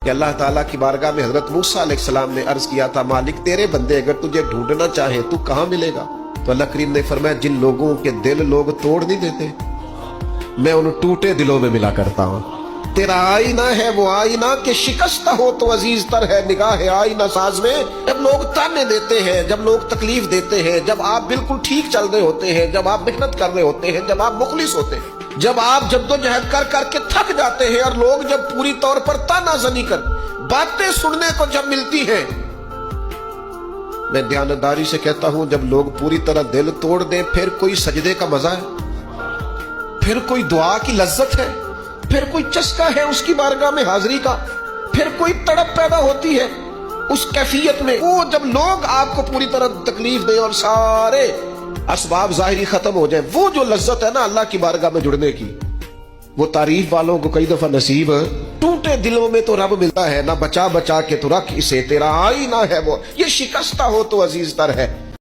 کہ اللہ تعالیٰ کی بارگاہ میں حضرت موسیٰ علیہ السلام نے عرض کیا تھا مالک تیرے بندے اگر تجھے ڈھونڈنا چاہیں تو کہاں ملے گا؟ تو اللہ کریم نے فرمایا جن لوگوں کے دل لوگ توڑ نہیں دیتے میں ان ٹوٹے دلوں میں ملا کرتا ہوں۔ تیرا آئینہ ہے وہ آئینہ کہ شکستہ ہو تو عزیز تر ہے نگاہ آئینہ ساز میں۔ جب لوگ تانے دیتے ہیں، جب لوگ تکلیف دیتے ہیں، جب آپ بالکل ٹھیک چل رہے ہوتے ہیں، جب آپ محنت کر رہے ہوتے ہیں، جب آپ مخلص ہوتے ہیں، جب آپ جدوجہد کر کر کے تھک جاتے ہیں اور لوگ جب پوری طور پر تانا زنی کر باتیں سننے کو جب ملتی ہیں، میں دیانتداری سے کہتا ہوں جب لوگ پوری طرح دل توڑ دیں پھر کوئی سجدے کا مزہ ہے، پھر کوئی دعا کی لذت ہے، پھر کوئی چسکا ہے اس کی بارگاہ میں حاضری کا، پھر کوئی تڑپ پیدا ہوتی ہے اس کیفیت میں۔ وہ جب لوگ آپ کو پوری طرح تکلیف دیں اور سارے اسباب ظاہری ختم ہو جائیں، وہ جو لذت ہے نا اللہ کی بارگاہ میں جڑنے کی، وہ تعریف والوں کو کئی دفعہ نصیب ہے۔ ٹوٹے دلوں میں تو رب ملتا ہے، نہ بچا بچا کے تو رکھ اسے، تیرا آئینہ ہے وہ، یہ شکستہ ہو تو عزیز تر ہے۔